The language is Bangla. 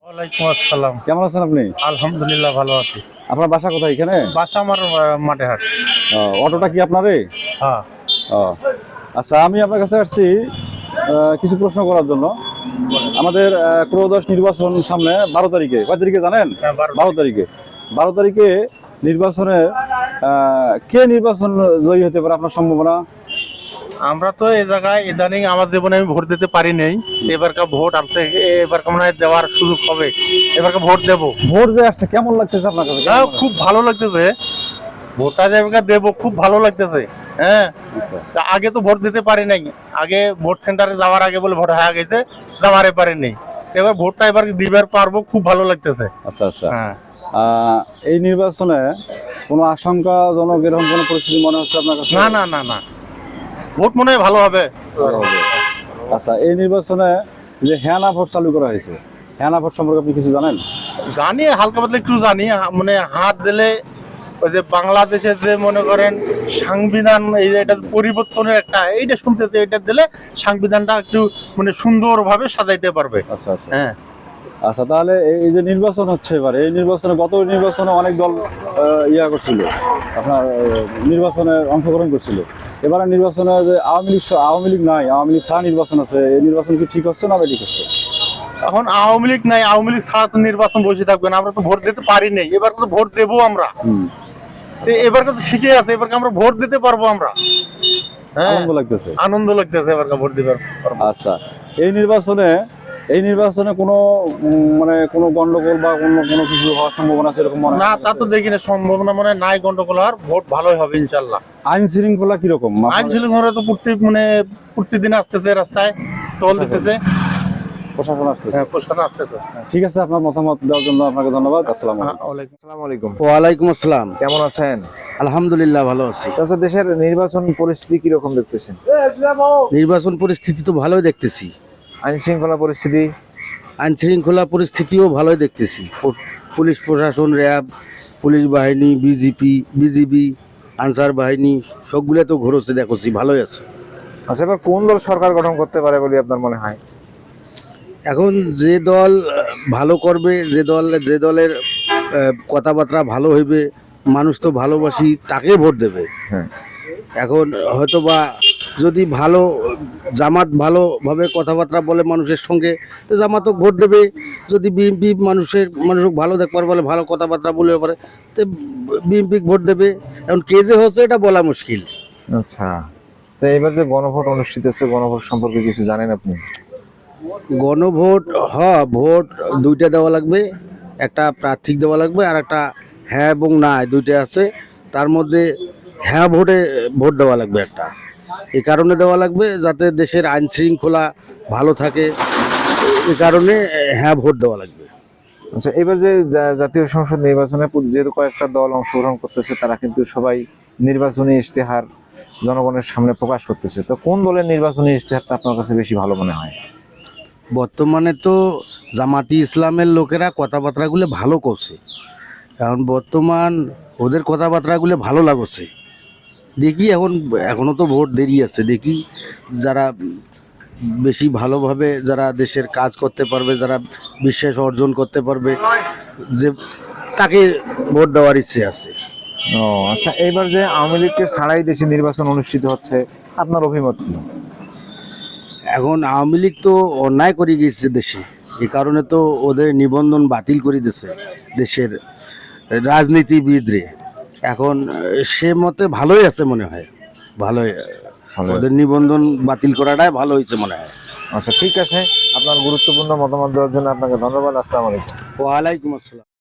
ওয়ালাইকুম আসসালাম। কেমন আছেন আপনি? আলহামদুলিল্লাহ ভালো আছি। আপনার বাসা কোথায় এখানে? বাসা আমার মাঠে হাট। অটোটা কি আপনারই? হ্যাঁ। ও, আচ্ছা, আমি আপনার কাছে আসছি কিছু প্রশ্ন করার জন্য। আমাদের ত্রয়োদশ নির্বাচন সামনে 12 তারিখে, কয় তারিখে জানেন? হ্যাঁ, 12 তারিখে। 12 তারিখে নির্বাচনে কে নির্বাচন জয়ী হতে পারে আপনার সম্ভাবনা? আমরা তো এই জায়গায় ইদানিং আমার জীবনে আমি ভোট দিতে পারি নাই। এবারকার ভোট আসছে, এবারকার মনে হয় দেওয়ার সুযোগ হবে। এবারকার ভোট দেবো। ভোট যে আসছে কেমন লাগতেছে আপনার কাছে? খুব ভালো লাগতেছে। ভোটটা যে এবারকার দেবো খুব ভালো লাগতেছে। হ্যাঁ, আচ্ছা। তা আগে তো ভোট দিতে পারি নাই। আগে ভোট সেন্টারে যাওয়ার আগে বলে ভোট হয়ে গেছে, যাওয়ারে পারিনি। এবার ভোটটা এবার দিবার পারবো, খুব ভালো লাগতেছে। আচ্ছা আচ্ছা। হ্যাঁ। এই নির্বাচনে কোনো আশঙ্কাজনক এরকম কোনো পরিস্থিতি মনে হচ্ছে আপনার কাছে? না না না না, ভোট মনে হয় ভালো হবে। ভালো হবে। আচ্ছা, এই নির্বাচনে যে হেনা ভোট চালু করা হয়েছে, হেনা ভোট সম্পর্কে আপনি কিছু জানেন? জানি, হালকা পাতলা একটু জানি। মানে হাত দিলে ওই যে বাংলাদেশের যে মনে করেন সংবিধান, এই যে এটা পরিবর্তনের একটা এইটা শুনতেছে, এটা দিলে সংবিধানটা একটু মানে সুন্দরভাবে সাজাইতে পারবে। আচ্ছা আচ্ছা। হ্যাঁ। আচ্ছা, তাহলে এই যে নির্বাচন হচ্ছে এবারে, এই নির্বাচনে গত নির্বাচনে অনেক দল ইয়া করছিল, আপনার নির্বাচনে অংশগ্রহণ করছিল। এবারে নির্বাচনে যে আওয়ামী লীগ নাই, আওয়ামী লীগ ছাড়া নির্বাচন আছে, এই নির্বাচন কি ঠিক হচ্ছে না ঠিক হচ্ছে? এখন আওয়ামী লীগ নাই, আওয়ামী লীগ ছাড়া তো নির্বাচন বসে থাকবে না। আমরা তো ভোট দিতে পারি নাই, এবার তো ভোট দেবো আমরা। এবার তো ঠিকই আছে, এবার আমরা ভোট দিতে পারবো আমরা। হ্যাঁ, আনন্দ লাগতেছে। আনন্দ লাগতেছে এবার ভোট দিতে পারবো। আচ্ছা, এই নির্বাচনে কোনো মানে কোনো গন্ডগোল বা কোনো কিছু হওয়ার সম্ভাবনা আছে এরকম মনে হয়? না, তা তো দেখি না, সম্ভাবনা মানে নাই গন্ডগোল হওয়ার। ভোট ভালোই হবে ইনশাল্লাহ। আইন শৃঙ্খলা কিরকম? আইন শৃঙ্খলা তো প্রতিদিন আসতেছে, রাস্তায় টোল দিতেছে। প্রশাসন আসতেছে? হ্যাঁ, প্রশাসন আসতেছে। ঠিক আছে, আপনার মতামত দেওয়ার জন্য আপনাকে ধন্যবাদ। আসসালামু আলাইকুম। আসসালামু আলাইকুম। ওয়ালাইকুম আসসালাম। কেমন আছেন? আলহামদুলিল্লাহ ভালো আছি। আচ্ছা, দেশের নির্বাচন পরিস্থিতি কিরকম দেখতেছেন? নির্বাচন পরিস্থিতি তো ভালোই দেখতেছি, আইন শৃঙ্খলা পরিস্থিতি? আইন শৃঙ্খলা পরিস্থিতিও ভালোই দেখতেছি। পুলিশ প্রশাসন, র্যাব, পুলিশ বাহিনী, বিজিবি, আনসার বাহিনী সবগুলো তো ঘুরছে, দেখছি ভালোই আছে। আচ্ছা, এবার কোন দল সরকার গঠন করতে পারে বলে আপনার মনে হয়? এখন যে দল ভালো করবে, যে দলের কথাবার্তা ভালো হইবে, মানুষ তো ভালোবাসি, তাকে ভোট দেবে। হ্যাঁ। এখন হয়তো বা যদি জামাত ভালোভাবে কথাবার্তা বলে মানুষের সঙ্গে, তো জামাতও ভোট দেবে। যদি বিএনপি মানুষ ভালো দেখবার বলে, ভালো কথাবার্তা বলে পারে, তো বিএনপি ভোট দেবে। এখন কে যে হচ্ছে এটা বলা মুশকিল। আচ্ছা, তো এবার যে গণভোট অনুষ্ঠিত হচ্ছে, গণভোট সম্পর্কে কিছু জানেন আপনি? গণভোট, ভোট দুইটা দেওয়া লাগবে, একটা প্রার্থিক দেওয়া লাগবে, আর একটা হ্যাঁ এবং না দুইটা আছে। তার মধ্যে হ্যাঁ ভোট দেওয়া লাগবে একটা। এই কারণে দেওয়া লাগবে যাতে দেশের আইন শৃঙ্খলা ভালো থাকে, এই কারণে হ্যাঁ ভোট দেওয়া লাগবে। আচ্ছা, এবার যে জাতীয় সংসদ নির্বাচনে যেহেতু কয়েকটা দল অংশগ্রহণ করতেছে, তারা কিন্তু সবাই নির্বাচনী ইশতেহার জনগণের সামনে প্রকাশ করতেছে। তো কোন দলের নির্বাচনী ইশতেহারটা আপনার কাছে বেশি ভালো মনে হয়? বর্তমানে তো জামাতি ইসলামের লোকেরা কথাবার্তাগুলো ভালো করছে। এখন বর্তমান ওদের কথাবার্তাগুলো ভালো লাগছে। দেখি এখনো তো ভোট দেরি আছে, দেখি যারা বেশি ভালোভাবে যারা দেশের কাজ করতে পারবে, যারা বিশ্বাস অর্জন করতে পারবে, যে তাকে ভোট দেওয়ার ইচ্ছে আছে। ও আচ্ছা, এইবার যে আওয়ামী লীগকে ছাড়াই দেশে নির্বাচন অনুষ্ঠিত হচ্ছে, আপনার অভিমত কি? এখন আওয়ামী লীগ তো অন্যায় করে গিয়েছে দেশে, এই কারণে তো ওদের নিবন্ধন বাতিল করে দিয়েছে দেশের রাজনীতিবিদরে। এখন সে মতে ভালোই আছে মনে হয়, ভালোই। ওদের নিবন্ধন বাতিল করাটাই ভালো হয়েছে মনে হয়। আচ্ছা, ঠিক আছে, আপনার গুরুত্বপূর্ণ মতামত দেওয়ার জন্য আপনাকে ধন্যবাদ। আসসালামু আলাইকুম। ওয়ালাইকুম আসসালাম।